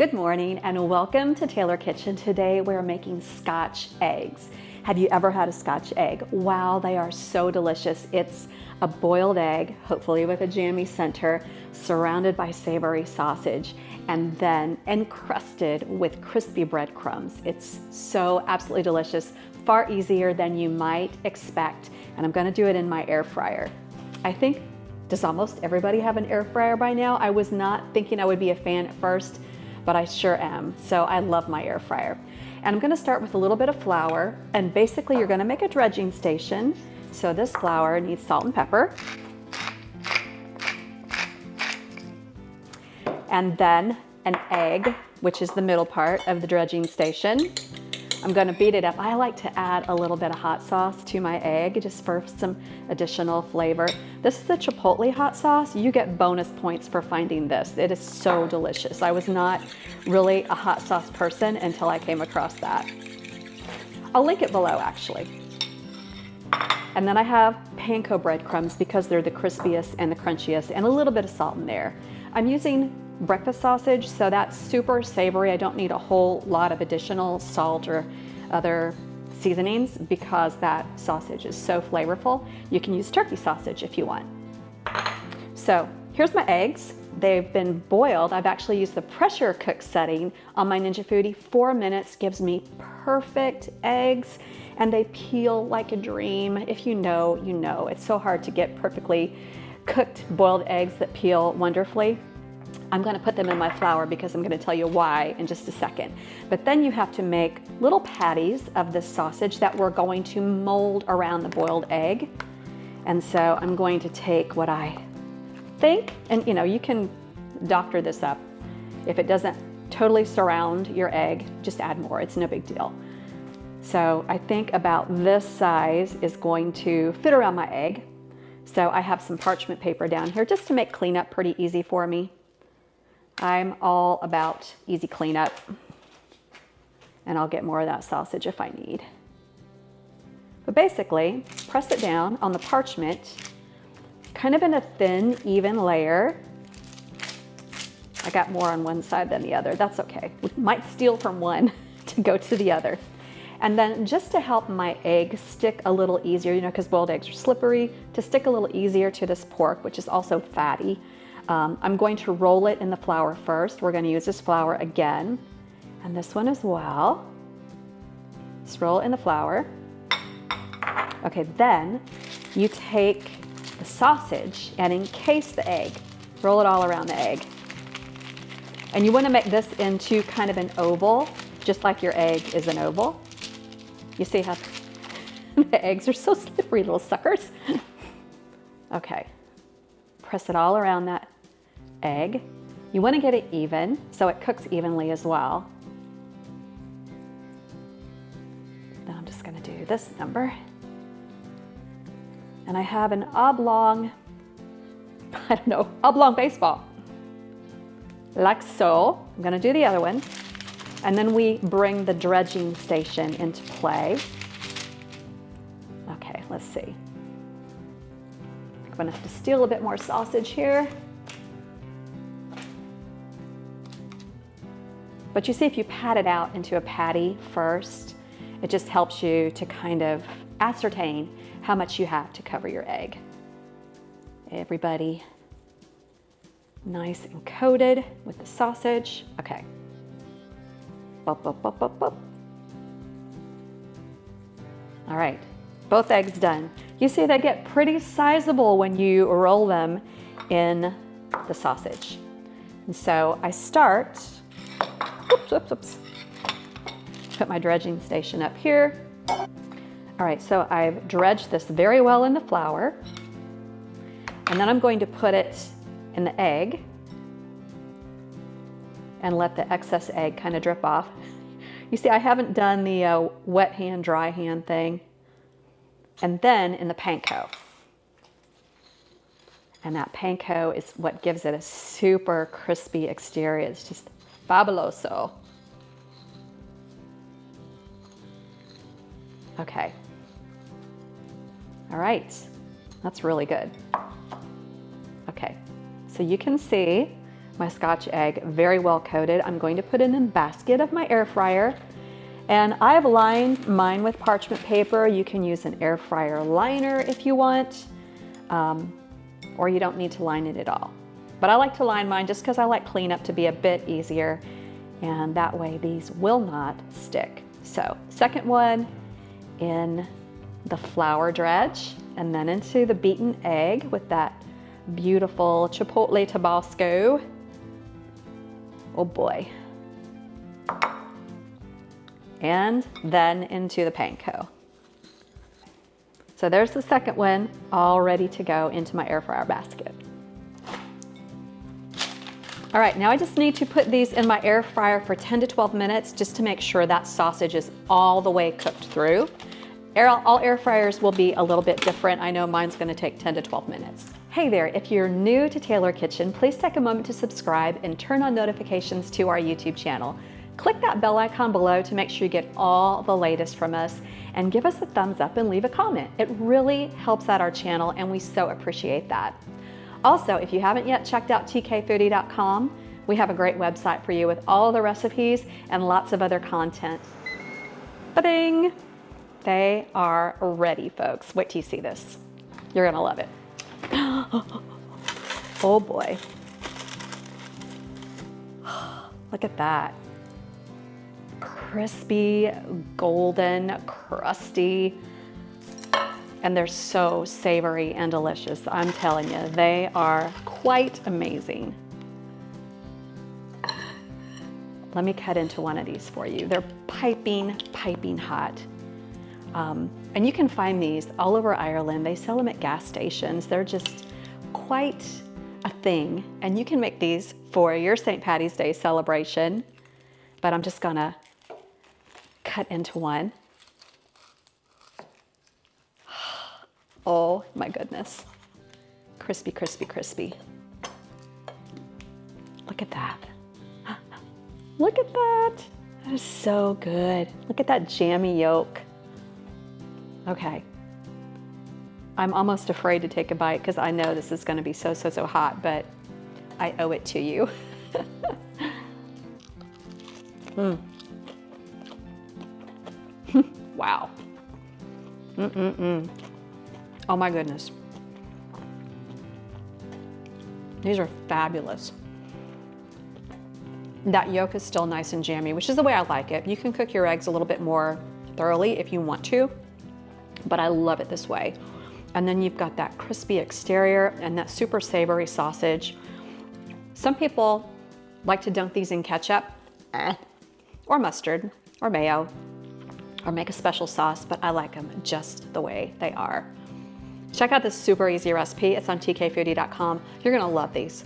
Good morning and welcome to TaylorKitchen. Today we're making Scotch eggs. Have you ever had a Scotch egg? Wow, they are so delicious. It's a boiled egg, hopefully with a jammy center, surrounded by savory sausage, and then encrusted with crispy breadcrumbs. It's so absolutely delicious, far easier than you might expect, and I'm gonna do it in my air fryer. Does almost everybody have an air fryer by now? I was not thinking I would be a fan at first, but I sure am. So I love my air fryer. And I'm gonna start with a little bit of flour, and basically you're gonna make a dredging station. So this flour needs salt and pepper. And then an egg, which is the middle part of the dredging station. I'm gonna beat it up. I like to add a little bit of hot sauce to my egg just for some additional flavor. This is the Chipotle hot sauce. You get bonus points for finding this. It is so delicious. I was not really a hot sauce person until I came across that. I'll link it below actually. And then I have panko breadcrumbs because they're the crispiest and the crunchiest, and a little bit of salt in there. I'm using breakfast sausage, so that's super savory. I don't need a whole lot of additional salt or other seasonings because that sausage is so flavorful. You can use turkey sausage if you want. So here's my eggs. They've been boiled. I've actually used the pressure cook setting on my Ninja Foodie. 4 minutes gives me perfect eggs, and they peel like a dream. If you know, you know. It's so hard to get perfectly cooked boiled eggs that peel wonderfully. I'm going to put them in my flour because I'm going to tell you why in just a second. But then you have to make little patties of this sausage that we're going to mold around the boiled egg. And so I'm going to take what I think, and you can doctor this up. If it doesn't totally surround your egg, just add more. It's no big deal. So I think about this size is going to fit around my egg. So I have some parchment paper down here just to make cleanup pretty easy for me. I'm all about easy cleanup, and I'll get more of that sausage if I need. But basically, press it down on the parchment, kind of in a thin, even layer. I got more on one side than the other. That's okay. We might steal from one to go to the other. And then just to help my egg stick a little easier, because boiled eggs are slippery, to stick a little easier to this pork, which is also fatty, I'm going to roll it in the flour first. We're going to use this flour again, and this one as well. Just roll it in the flour. Okay, then you take the sausage and encase the egg. Roll it all around the egg. And you want to make this into kind of an oval, just like your egg is an oval. You see how the eggs are so slippery, little suckers. Okay, press it all around that egg. You want to get it even so it cooks evenly as well. Then I'm just going to do this number. And I have an oblong, oblong baseball. Like so. I'm going to do the other one. And then we bring the dredging station into play. Okay, let's see. I'm going to have to steal a bit more sausage here. But you see, if you pat it out into a patty first, it just helps you to kind of ascertain how much you have to cover your egg. Everybody nice and coated with the sausage. Okay. Bop, bop, bop, bop, bop. All right, both eggs done. You see they get pretty sizable when you roll them in the sausage. And so I start, oops. Put my dredging station up here. All right, so I've dredged this very well in the flour. And then I'm going to put it in the egg and let the excess egg kind of drip off. You see, I haven't done the wet hand, dry hand thing. And then in the panko. And that panko is what gives it a super crispy exterior. It's just fabuloso. Okay. All right, that's really good. Okay, so you can see my Scotch egg, very well coated. I'm going to put it in the basket of my air fryer. And I've lined mine with parchment paper. You can use an air fryer liner if you want, or you don't need to line it at all. But I like to line mine just because I like cleanup to be a bit easier, and that way these will not stick. So second one in the flour dredge, and then into the beaten egg with that beautiful chipotle Tabasco. Oh boy. And then into the panko. So there's the second one, all ready to go into my air fryer basket. All right, now I just need to put these in my air fryer for 10 to 12 minutes just to make sure that sausage is all the way cooked through. All air fryers will be a little bit different. I know mine's gonna take 10 to 12 minutes. Hey there, if you're new to Taylor Kitchen, please take a moment to subscribe and turn on notifications to our YouTube channel. Click that bell icon below to make sure you get all the latest from us, and give us a thumbs up and leave a comment. It really helps out our channel and we so appreciate that. Also, if you haven't yet checked out tkfoodie.com, we have a great website for you with all the recipes and lots of other content. Ba-ding! They are ready, folks. Wait till you see this. You're gonna love it. Oh boy. Look at that. Crispy, golden, crusty, and they're so savory and delicious. I'm telling you, they are quite amazing. Let me cut into one of these for you. They're piping hot. And you can find these all over Ireland. They sell them at gas stations. They're just quite a thing. And you can make these for your St. Patty's Day celebration. But I'm just gonna cut into one. Oh my goodness. Crispy, crispy, crispy. Look at that. Look at that. That is so good. Look at that jammy yolk. Okay. I'm almost afraid to take a bite because I know this is going to be so hot, but I owe it to you. Wow. Oh my goodness. These are fabulous. That yolk is still nice and jammy, which is the way I like it. You can cook your eggs a little bit more thoroughly if you want to, but I love it this way. And then you've got that crispy exterior and that super savory sausage. Some people like to dunk these in ketchup or mustard or mayo or make a special sauce, but I like them just the way they are. Check out this super easy recipe. It's on tkfoodie.com. You're gonna love these.